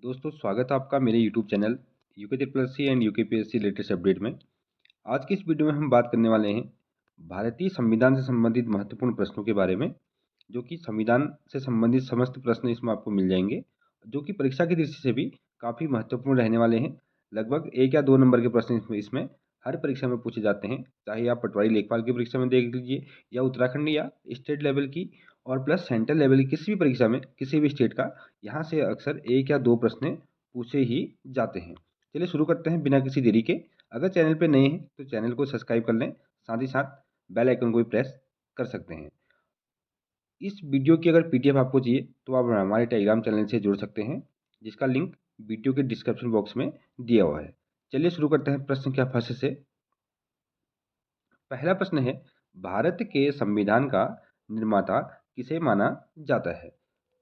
दोस्तों स्वागत है आपका मेरे YouTube channel UK triple C and UK PSC latest update में। आज की इस वीडियो में हम बात करने वाले हैं भारतीय संविधान से संबंधित महत्वपूर्ण प्रश्नों के बारे में, जो कि संविधान से संबंधित समस्त प्रश्न इसमें आपको मिल जाएंगे, जो कि परीक्षा की दृष्टि से भी काफ़ी महत्वपूर्ण रहने वाले हैं। लगभग 1 या 2 नंबर के प्रश्न इसमें हर परीक्षा में पूछे जाते हैं, चाहे आप पटवारी लेखपाल की परीक्षा में देख लीजिए या उत्तराखंड या स्टेट लेवल की और प्लस सेंट्रल लेवल की किसी भी परीक्षा में किसी भी स्टेट का, यहाँ से अक्सर 1 या 2 प्रश्न पूछे ही जाते हैं। चलिए शुरू करते हैं बिना किसी देरी के। अगर चैनल पे नए हैं तो चैनल को सब्सक्राइब कर लें, साथ ही साथ बेल आइकन को भी प्रेस कर सकते हैं। इस वीडियो की अगर पीडीएफ आपको चाहिए तो आप हमारे टेलीग्राम चैनल से जुड़ सकते हैं, जिसका लिंक वीडियो के डिस्क्रिप्शन बॉक्स में दिया हुआ है। चलिए शुरू करते हैं प्रश्न क्या फर्स्ट से। पहला प्रश्न है, भारत के संविधान का निर्माता किसे माना जाता है?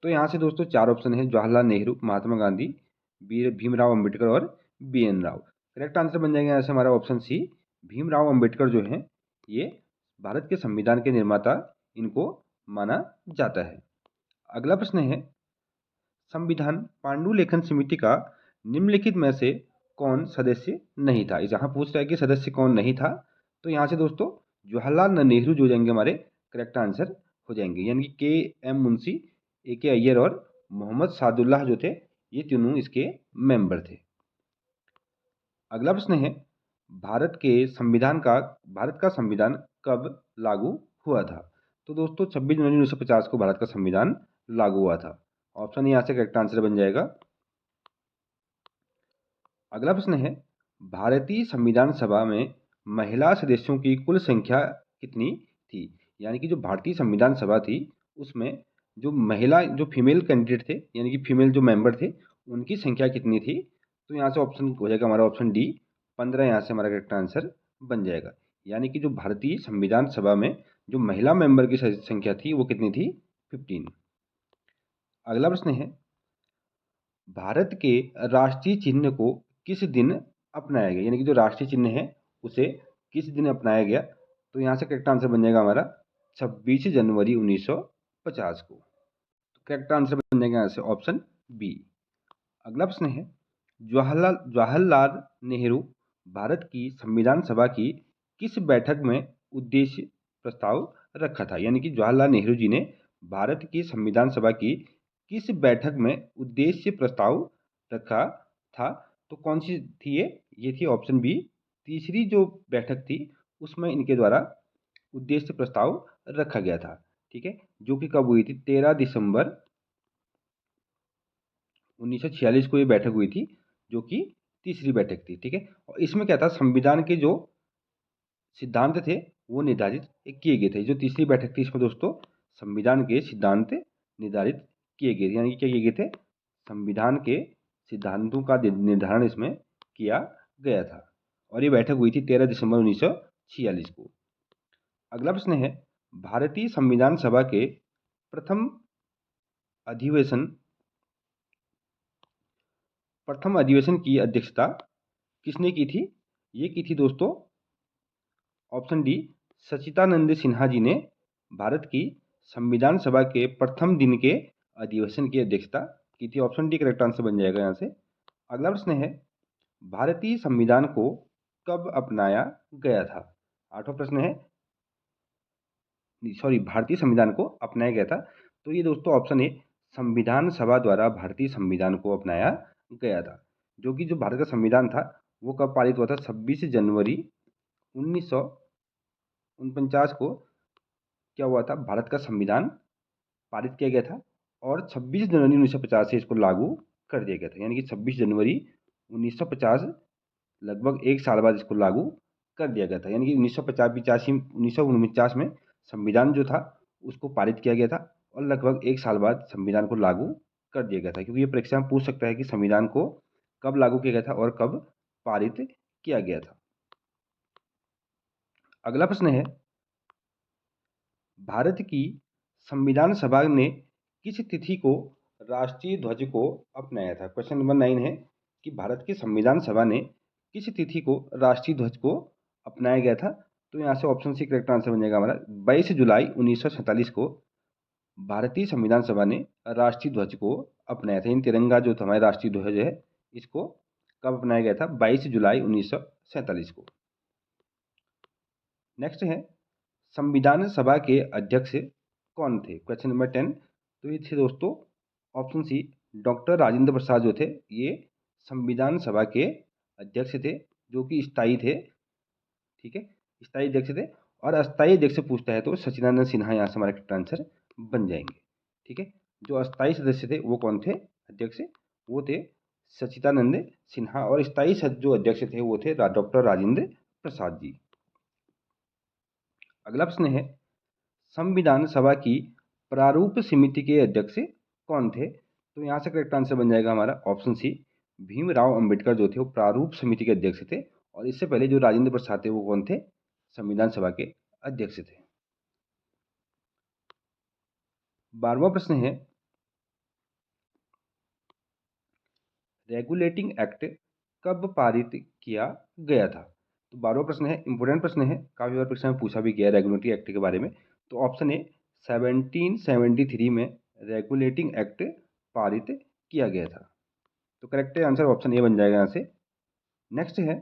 तो यहाँ से दोस्तों 4 ऑप्शन है, जवाहरलाल नेहरू, महात्मा गांधी, भीमराव अंबेडकर और बीएन राव। करेक्ट आंसर बन जाएगा यहाँ से हमारा ऑप्शन सी, भीमराव अंबेडकर जो हैं ये भारत के संविधान के निर्माता इनको माना जाता है। अगला प्रश्न है, संविधान पांडुलेखन समिति का निम्नलिखित में से कौन सदस्य नहीं था? जहाँ पूछ रहा है कि सदस्य कौन नहीं था, तो यहाँ से दोस्तों जवाहरलाल नेहरू जो जाएंगे हमारे करेक्ट आंसर हो जाएंगे, यानी कि के एम मुंशी, ए के अय्यर और मोहम्मद सादुल्लाह जो थे ये तीनों इसके मेंबर थे। अगला प्रश्न है, भारत का संविधान कब लागू हुआ था? तो दोस्तों 26 जनवरी 1950 को भारत का संविधान लागू हुआ था। ऑप्शन यहाँ से करेक्ट आंसर बन जाएगा। अगला प्रश्न है, भारतीय संविधान सभा में महिला सदस्यों की कुल संख्या कितनी थी? यानी कि जो भारतीय संविधान सभा थी उसमें जो फीमेल कैंडिडेट थे, यानी कि फीमेल जो मेंबर थे, उनकी संख्या कितनी थी? तो यहाँ से ऑप्शन हो जाएगा हमारा ऑप्शन डी, 15 यहाँ से हमारा करेक्ट आंसर बन जाएगा। यानी कि जो भारतीय संविधान सभा में जो महिला मेंबर की संख्या थी वो कितनी थी? 15। अगला प्रश्न है, भारत के राष्ट्रीय चिन्ह को किस दिन अपनाया गया? यानी कि जो राष्ट्रीय चिन्ह है उसे किस दिन अपनाया गया? तो यहाँ से करेक्ट आंसर बन जाएगा हमारा 26 जनवरी 1950 को। तो करेक्ट आंसर बन जाएगा यहाँ से ऑप्शन बी। अगला प्रश्न है, जवाहरलाल नेहरू भारत की संविधान सभा की किस बैठक में उद्देश्य प्रस्ताव रखा था? यानी कि जवाहरलाल नेहरू जी ने भारत की संविधान सभा की किस बैठक में उद्देश्य प्रस्ताव रखा था? तो कौन सी थी ये थी ऑप्शन बी, तीसरी जो बैठक थी उसमें इनके द्वारा उद्देश्य प्रस्ताव रखा गया था। ठीक है, जो कि कब हुई थी? 13 दिसंबर 1946 को ये बैठक हुई थी, जो कि तीसरी बैठक थी। ठीक है, और इसमें क्या था, संविधान के जो सिद्धांत थे वो निर्धारित किए गए थे। जो तीसरी बैठक थी इसमें दोस्तों संविधान के सिद्धांत निर्धारित किए गए थे, यानी कि क्या किए गए थे? संविधान के सिद्धांतों का निर्धारण इसमें किया गया था, और ये बैठक हुई थी 13 दिसंबर 1946 को। अगला प्रश्न है, भारतीय संविधान सभा के प्रथम अधिवेशन की अध्यक्षता किसने की थी? ये की थी दोस्तों ऑप्शन डी, सच्चिदानंद सिन्हा जी ने भारत की संविधान सभा के प्रथम दिन के अधिवेशन की अध्यक्षता की थी। ऑप्शन डी करेक्ट आंसर बन जाएगा यहाँ से। अगला प्रश्न है, भारतीय संविधान को कब अपनाया गया था? आठवां प्रश्न है, सॉरी, भारतीय संविधान को अपनाया गया था। तो ये दोस्तों ऑप्शन ए, संविधान सभा द्वारा भारतीय संविधान को अपनाया गया था। जो कि जो भारत का संविधान था वो कब पारित हुआ था? 26 जनवरी 1949 को क्या हुआ था? भारत का संविधान पारित किया गया था, और 26 जनवरी 1950 से इसको लागू कर दिया गया था। यानी कि 26 जनवरी 1950, लगभग 1 साल बाद इसको लागू कर दिया गया था। यानी कि 1949 में संविधान जो था उसको पारित किया गया था, और लगभग 1 साल बाद संविधान को लागू कर दिया गया था। क्योंकि ये परीक्षा में पूछ सकता है कि संविधान को कब लागू किया गया था और कब पारित किया गया था। अगला प्रश्न है, भारत की संविधान सभा ने किस तिथि को राष्ट्रीय ध्वज को अपनाया था? क्वेश्चन नंबर 9 है कि भारत की संविधान सभा ने किस तिथि को राष्ट्रीय ध्वज को अपनाया गया था? तो यहाँ से ऑप्शन सी करेक्ट आंसर बन जाएगा हमारा 22 जुलाई 1947 को भारतीय संविधान सभा ने राष्ट्रीय ध्वज को अपनाया था। इन तिरंगा जो था हमारा राष्ट्रीय ध्वज है, इसको कब अपनाया गया था? 22 जुलाई 1947 को। नेक्स्ट है, संविधान सभा के अध्यक्ष कौन थे? Question number 10। तो ये थे दोस्तों option C, doctor Rajendra Prasad जो थे, ये संविधान सभा के अध्यक्ष थे, जो कि स्थायी थे। ठीक है, स्थायी अध्यक्ष थे। और अस्थायी अध्यक्ष से पूछता है तो सच्चिदानंद सिन्हा यहाँ से हमारा करेक्ट आंसर बन जाएंगे। ठीक है, जो अस्थायी सदस्य थे वो कौन थे? अध्यक्ष वो थे सच्चिदानंद सिन्हा, और स्थायी जो अध्यक्ष थे वो थे डॉक्टर राजेंद्र प्रसाद जी। अगला प्रश्न है, संविधान सभा की प्रारूप समिति के अध्यक्ष कौन थे? तो यहाँ से करेक्ट आंसर बन जाएगा हमारा ऑप्शन सी, भीमराव अंबेडकर जो थे वो प्रारूप समिति के अध्यक्ष थे। और इससे पहले जो राजेंद्र प्रसाद थे वो कौन थे? संविधान सभा के अध्यक्ष थे। 12वां प्रश्न है, रेगुलेटिंग एक्ट कब पारित किया गया था? तो 12वां प्रश्न है, इंपोर्टेंट प्रश्न है, काफी बार परीक्षा में पूछा भी गया रेगुलेटरी एक्ट के बारे में। तो ऑप्शन ए, 1773 में रेगुलेटिंग एक्ट पारित किया गया था। तो करेक्ट आंसर ऑप्शन ए बन जाएगा यहाँ से। नेक्स्ट है,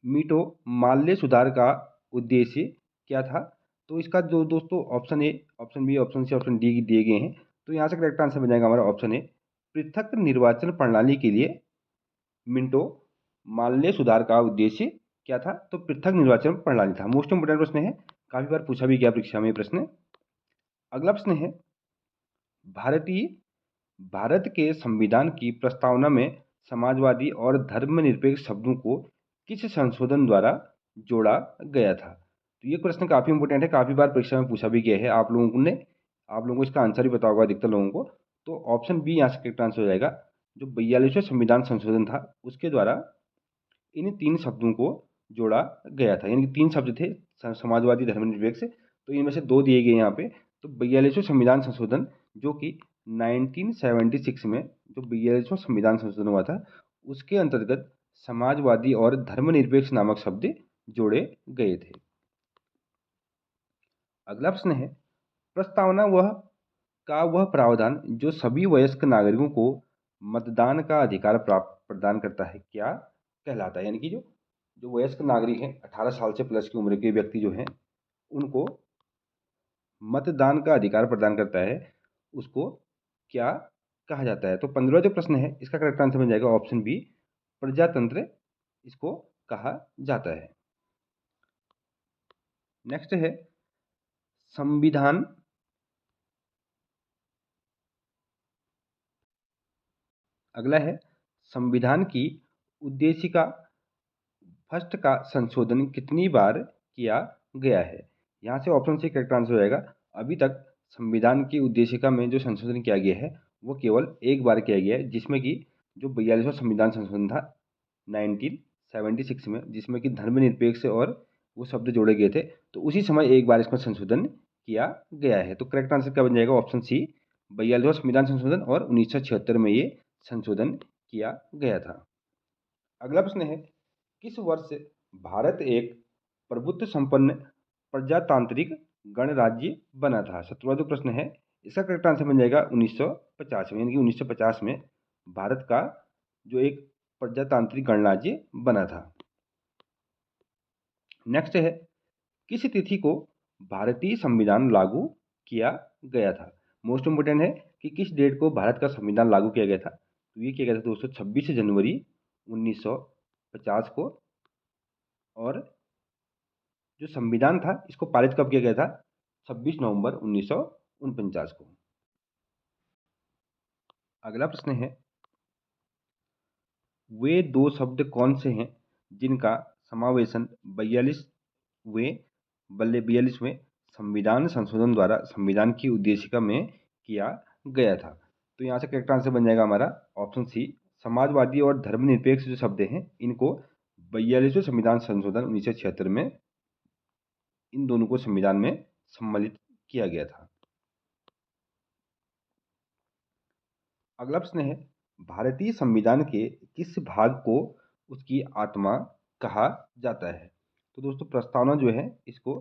मीठो माल्य सुधार का उद्देश्य क्या था? तो इसका जो दोस्तों option A, option B, option C, option D दिए गए हैं। तो यहाँ से करेक्ट आंसर बन जाएगा हमारा ऑप्शन ए, पृथक निर्वाचन प्रणाली के लिए मिंटो माल्य सुधार का उद्देश्य क्या था? तो पृथक निर्वाचन प्रणाली था। मोस्ट इंपोर्टेंट प्रश्न है, काफी बार पूछा भी गया परीक्षा में प्रश्न। अगला प्रश्न है, भारत के संविधान की प्रस्तावना में समाजवादी और धर्मनिरपेक्ष शब्दों को किस संशोधन द्वारा जोड़ा गया था? तो ये प्रश्न काफी इंपोर्टेंट है, काफी बार परीक्षा में पूछा भी गया है। आप लोगों को इसका आंसर भी पता होगा अधिकतर लोगों को। तो ऑप्शन बी यहाँ से करेक्ट आंसर हो जाएगा। जो 42वां संविधान संशोधन था उसके द्वारा इन 3 शब्दों को जोड़ा गया था। यानी कि 3 शब्द थे, समाजवादी, धर्मनिरपेक्ष। तो इनमें से 2 दिए गए यहाँ पे। तो 42वां संविधान संशोधन, जो कि 1976 में जो 42वां संविधान संशोधन हुआ था, उसके अंतर्गत समाजवादी और धर्मनिरपेक्ष नामक शब्द जोड़े गए थे। अगला प्रश्न है, प्रस्तावना वह प्रावधान जो सभी वयस्क नागरिकों को मतदान का अधिकार प्राप्त प्रदान करता है क्या कहलाता है? यानी कि जो जो वयस्क नागरिक हैं, 18 साल से प्लस की उम्र के व्यक्ति जो हैं, उनको मतदान का अधिकार प्रदान करता है, उसको क्या कहा जाता है? तो 15वां जो प्रश्न है, इसका करेक्ट आंसर बन जाएगा ऑप्शन बी, प्रजातंत्र इसको कहा जाता है। नेक्स्ट है, संविधान अगला है, संविधान की उद्देशिका फर्स्ट का संशोधन कितनी बार किया गया है? यहाँ से ऑप्शन सी करेक्ट आंसर हो जाएगा। अभी तक संविधान की उद्देशिका में जो संशोधन किया गया है वो केवल एक बार किया गया है, जिसमें कि जो 42वां संविधान संशोधन था 1976 में, जिसमें कि धर्मनिरपेक्ष और वो शब्द जोड़े गए थे। तो उसी समय एक बार इसमें संशोधन किया गया है। तो करेक्ट आंसर क्या बन जाएगा? ऑप्शन सी, 42वां संविधान संशोधन, और 1976 में ये संशोधन किया गया था। अगला प्रश्न है, किस वर्ष भारत एक प्रभुत्व संपन्न प्रजातांत्रिक गणराज्य बना था? 17वां जो प्रश्न है, इसका करेक्ट आंसर बन जाएगा 1950 में। यानी कि 1950 में भारत का जो एक प्रजातांत्रिक गणराज्य बना था। नेक्स्ट है, किस तिथि को भारतीय संविधान लागू किया गया था? मोस्ट इंपोर्टेंट है कि किस डेट को भारत का संविधान लागू किया गया था। तो ये किया गया था दोस्तों 26 जनवरी 1950 को। और जो संविधान था इसको पारित कब किया गया था? 26 नवंबर 1949 को। अगला प्रश्न है, वे 2 शब्द कौन से हैं जिनका समावेशन 42वें संविधान संशोधन द्वारा संविधान की उद्देशिका में किया गया था? तो यहाँ से करेक्ट आंसर बन जाएगा हमारा ऑप्शन सी, समाजवादी और धर्मनिरपेक्ष जो शब्द हैं इनको 42वें संविधान संशोधन 1976 में इन दोनों को संविधान में सम्मिलित किया गया था। अगला प्रश्न है, भारतीय संविधान के किस भाग को उसकी आत्मा कहा जाता है? तो दोस्तों प्रस्तावना जो है इसको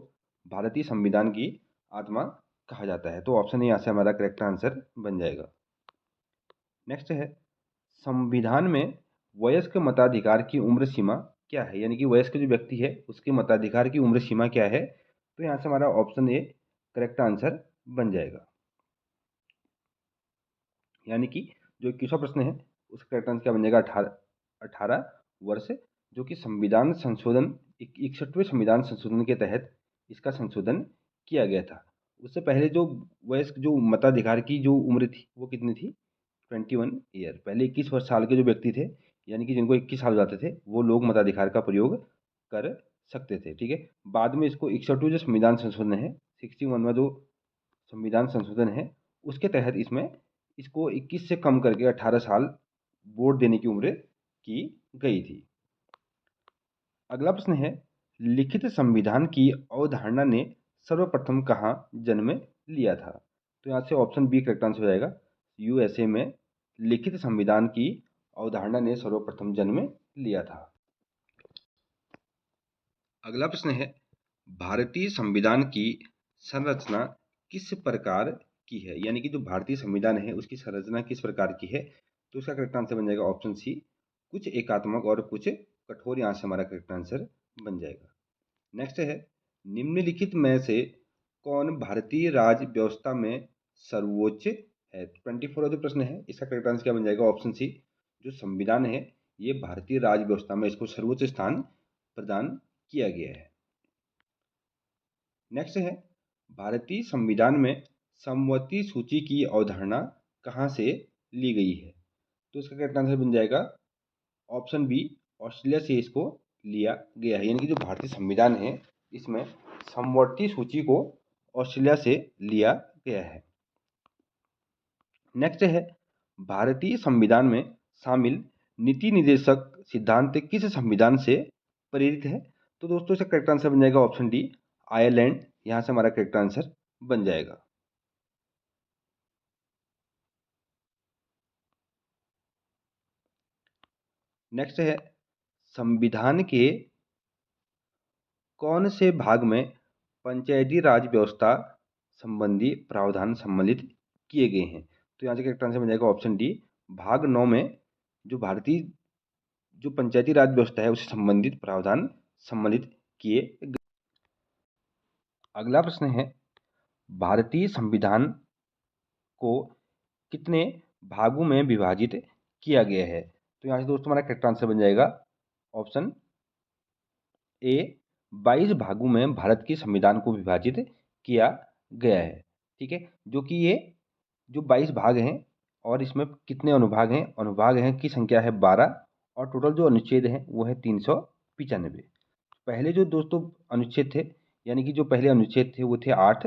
भारतीय संविधान की आत्मा कहा जाता है। तो ऑप्शन ए यहाँ से हमारा करेक्ट आंसर बन जाएगा। नेक्स्ट है, संविधान में वयस्क मताधिकार की उम्र सीमा क्या है, यानी कि वयस्क जो व्यक्ति है उसके मताधिकार की उम्र सीमा क्या है। तो यहाँ से हमारा ऑप्शन ए करेक्ट आंसर बन जाएगा। यानी कि जो 21वां प्रश्न है उसका करेक्ट आंसर क्या बन जाएगा, 18 वर्ष, जो कि संविधान संशोधन 61वें संविधान संशोधन के तहत इसका संशोधन किया गया था। उससे पहले जो वयस्क जो मताधिकार की जो उम्र थी वो कितनी थी, 21 ईयर। पहले 21 वर्ष साल के जो व्यक्ति थे, यानी कि जिनको 21 साल हो जाते थे, वो लोग मताधिकार का प्रयोग कर सकते थे। ठीक है, बाद में इसको 61वां जो संविधान संशोधन है, 61वां जो संविधान संशोधन है, उसके तहत इसमें इसको 21 से कम करके 18 साल वोट देने की उम्र की गई थी। अगला प्रश्न है, लिखित संविधान की अवधारणा ने सर्वप्रथम कहाँ जन्म लिया था। तो यहाँ से ऑप्शन बी करेक्ट आंसर हो जाएगा, यूएसए में लिखित संविधान की अवधारणा ने सर्वप्रथम जन्म लिया था। अगला प्रश्न है, भारतीय संविधान की संरचना किस प्रकार की है, यानी कि जो भारतीय संविधान है उसकी संरचना किस प्रकार की है। तो उसका करेक्ट आंसर बन जाएगा ऑप्शन सी, कुछ एकात्मक और कुछ कठोर। यहाँ से हमारा करेक्ट आंसर बन जाएगा। नेक्स्ट है, निम्नलिखित में से कौन भारतीय राज्य व्यवस्था में सर्वोच्च है। 24वां जो प्रश्न है इसका करेक्ट आंसर क्या बन जाएगा, ऑप्शन सी, जो संविधान है ये भारतीय राज्य व्यवस्था में इसको सर्वोच्च स्थान प्रदान किया गया है। नेक्स्ट है, भारतीय संविधान में समवर्ती सूची की अवधारणा कहाँ से ली गई है। तो इसका करेक्ट आंसर बन जाएगा ऑप्शन बी, ऑस्ट्रेलिया से इसको लिया गया है। यानी कि जो भारतीय संविधान है इसमें समवर्ती सूची को ऑस्ट्रेलिया से लिया गया है। नेक्स्ट है, भारतीय संविधान में शामिल नीति निर्देशक सिद्धांत किस संविधान से प्रेरित है। तो दोस्तों इसका करेक्ट आंसर बन जाएगा ऑप्शन डी, आयरलैंड। यहाँ से हमारा करेक्ट आंसर बन जाएगा। नेक्स्ट है, संविधान के कौन से भाग में पंचायती राज व्यवस्था संबंधी प्रावधान सम्मिलित किए गए हैं। तो यहाँ से करेक्ट आंसर बन जाएगा ऑप्शन डी, भाग 9 में जो भारतीय जो पंचायती राज व्यवस्था है उससे संबंधित प्रावधान सम्मिलित किए गए। अगला प्रश्न है, भारतीय संविधान को कितने भागों में विभाजित किया गया है। तो यहाँ से दोस्तों हमारा करेक्ट आंसर बन जाएगा ऑप्शन ए, 22 भागों में भारत के संविधान को विभाजित किया गया है। ठीक है, जो कि ये जो 22 भाग हैं और इसमें कितने अनुभाग हैं, अनुभाग हैं की संख्या है 12 और टोटल जो अनुच्छेद हैं वो है 395। पहले जो दोस्तों अनुच्छेद थे, यानी कि जो पहले अनुच्छेद थे वो थे 8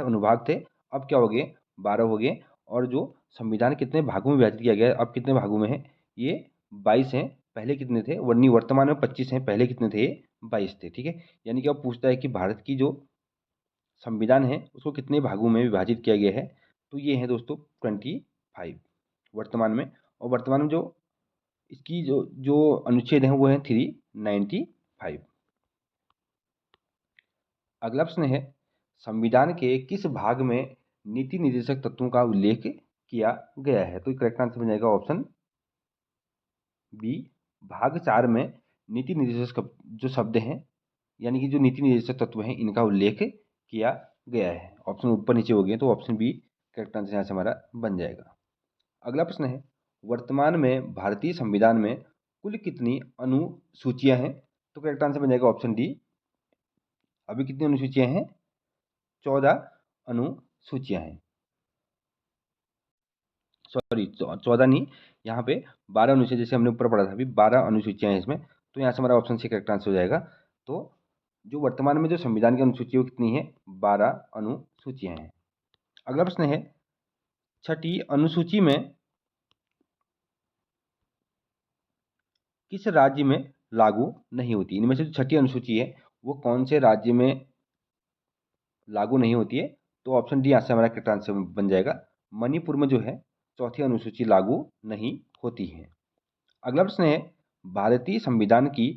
अनुभाग थे। अब क्या हो गए, 12 हो गए। और जो संविधान कितने भागों में विभाजित किया गया है, अब कितने भागों में है, ये 22 हैं। पहले कितने थे, वरनी वर्तमान में 25 हैं, पहले कितने थे, 22 थे। ठीक है, यानी कि अब पूछता है कि भारत की जो संविधान है उसको कितने भागों में विभाजित किया गया है। तो ये है दोस्तों 25 वर्तमान में। और वर्तमान में जो इसकी जो जो अनुच्छेद हैं वो है 395। अगला प्रश्न है, संविधान के किस भाग में नीति निर्देशक तत्वों का उल्लेख किया गया है। तो करेक्ट आंसर बन जाएगा ऑप्शन बी, भाग 4 में नीति निर्देशक जो शब्द हैं, यानी कि जो नीति निर्देशक तत्व हैं इनका उल्लेख किया गया है। ऑप्शन ऊपर नीचे हो गए तो ऑप्शन बी करेक्ट आंसर यहाँ से हमारा बन जाएगा। अगला प्रश्न है, वर्तमान में भारतीय संविधान में कुल कितनी अनुसूचियां हैं। तो करेक्ट आंसर बन जाएगा ऑप्शन डी, अभी कितनी अनुसूचियां हैं, 14 अनुसूचियां हैं। सॉरी 14 नहीं, यहाँ पे 12 अनुसूचियां, जैसे हमने ऊपर पढ़ा था अभी 12 अनुसूचियां हैं इसमें। तो यहाँ से हमारा ऑप्शन सी करेक्ट आंसर हो जाएगा। तो जो वर्तमान में जो संविधान की अनुसूची वो कितनी है, 12 अनुसूचियां हैं। अगला प्रश्न है, छठी अनुसूची में किस राज्य में लागू नहीं होती। इनमें से जो छठी अनुसूची है वो कौन से राज्य में लागू नहीं होती है। तो ऑप्शन डी यहाँ से हमारा करेक्ट आंसर बन जाएगा, मणिपुर में जो है चौथी अनुसूची लागू नहीं होती है। अगला प्रश्न है, भारतीय संविधान की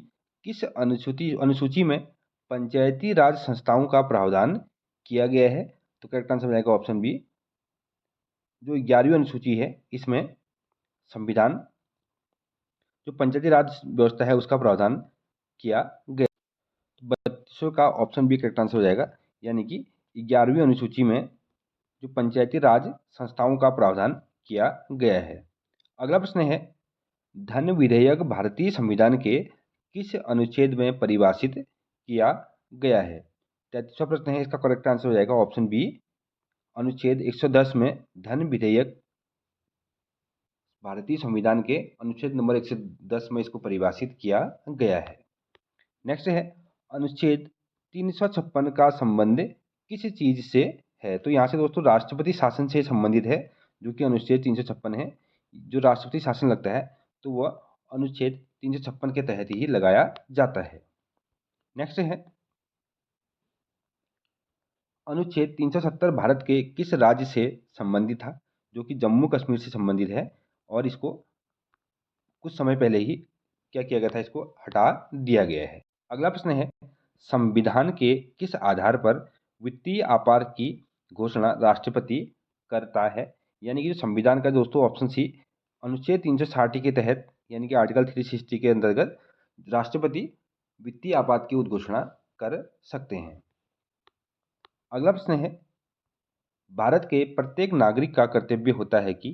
किस अनुसूची में पंचायती राज संस्थाओं का प्रावधान किया गया है। तो करेक्ट आंसर हो जाएगा ऑप्शन बी। जो 11वीं अनुसूची है इसमें संविधान जो पंचायती राज व्यवस्था है उसका प्रावधान किया गया। 32 का ऑप्शन बी करेक्ट आंसर हो जाएगा, यानी कि 11वीं अनुसूची में जो पंचायती राज संस्थाओं का प्रावधान किया गया है। अगला प्रश्न है, धन विधेयक भारतीय संविधान के किस अनुच्छेद में परिभाषित किया गया है? 33वां प्रश्न है, इसका करेक्ट आंसर हो जाएगा ऑप्शन बी, अनुच्छेद 110 में धन विधेयक भारतीय संविधान के अनुच्छेद नंबर 110 में इसको परिभाषित किया गया है। नेक्स्ट है, अनुच्छेद 356 का संबंध किस चीज से है? तो यहाँ से दोस्तों राष्ट्रपति शासन से संबंधित है, जो कि अनुच्छेद 356 है। जो राष्ट्रपति शासन लगता है तो वह अनुच्छेद 356 के तहत ही लगाया जाता है। नेक्स्ट है, अनुच्छेद 370 भारत के किस राज्य से संबंधित था? जो कि जम्मू कश्मीर से संबंधित है, और इसको कुछ समय पहले ही क्या किया गया था, इसको हटा दिया गया है। अगला प्रश्न है, संविधान के किस आधार पर वित्तीय आपात की घोषणा राष्ट्रपति करता है? यानी कि जो संविधान का दोस्तों ऑप्शन सी, अनुच्छेद 360 के तहत यानी कि आर्टिकल 360 के अंतर्गत राष्ट्रपति वित्तीय आपात की उद्घोषणा कर सकते हैं। अगला प्रश्न है, भारत के प्रत्येक नागरिक का कर्तव्य होता है कि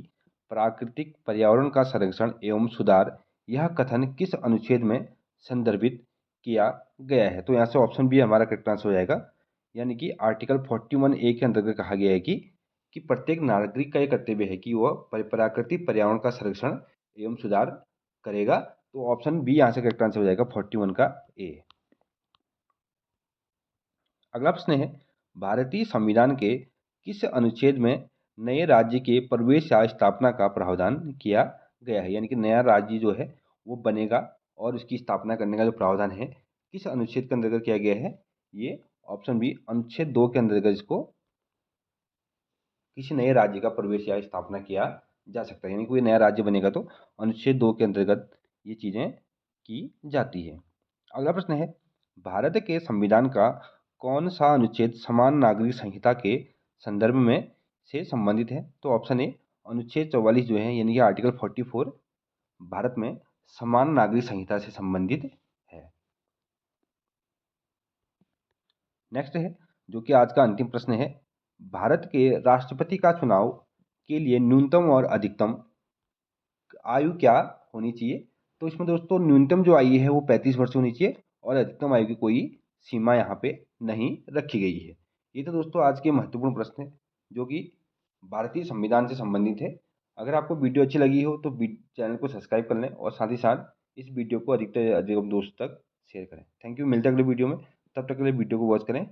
प्राकृतिक पर्यावरण का संरक्षण एवं सुधार, यह कथन किस अनुच्छेद में संदर्भित किया गया है? तो यहाँ से ऑप्शन बी हमारा करेक्ट आंसर हो जाएगा, यानी कि आर्टिकल 41A के अंतर्गत कहा गया है कि प्रत्येक नागरिक का यह कर्तव्य है कि वह प्राकृतिक पर्यावरण का संरक्षण एवं सुधार करेगा। तो ऑप्शन बी यहाँ से करेक्ट आंसर हो जाएगा 41 का ए। अगला प्रश्न है, भारतीय संविधान के किस अनुच्छेद में नए राज्य के प्रवेश या स्थापना का प्रावधान किया गया है? यानी कि नया राज्य जो है वो बनेगा और उसकी स्थापना करने का जो प्रावधान है किस अनुच्छेद के अंतर्गत किया गया है? ये ऑप्शन बी अनुच्छेद 2 के अंतर्गत इसको किसी नए राज्य का प्रवेश या स्थापना किया जा सकता है। यानी कोई नया राज्य बनेगा तो अनुच्छेद 2 के अंतर्गत ये चीजें की जाती है। अगला प्रश्न है, भारत के संविधान का कौन सा अनुच्छेद समान नागरिक संहिता के संदर्भ में से संबंधित है? तो ऑप्शन ए, अनुच्छेद 44 जो है यानी कि आर्टिकल 44 भारत में समान नागरिक संहिता से संबंधित है। नेक्स्ट है, जो कि आज का अंतिम प्रश्न है, भारत के राष्ट्रपति का चुनाव के लिए न्यूनतम और अधिकतम आयु क्या होनी चाहिए? तो इसमें दोस्तों न्यूनतम जो आयु है वो 35 वर्ष होनी चाहिए और अधिकतम आयु की कोई सीमा यहाँ पे नहीं रखी गई है। ये तो दोस्तों आज के महत्वपूर्ण प्रश्न है जो कि भारतीय संविधान से संबंधित है। अगर आपको वीडियो अच्छी लगी हो तो चैनल को सब्सक्राइब कर लें और साथ ही साथ इस वीडियो को अधिक से अधिक दोस्तों तक शेयर करें। थैंक यू, मिलते हैं अगले वीडियो में, तब तक के लिए वीडियो को वॉच करें।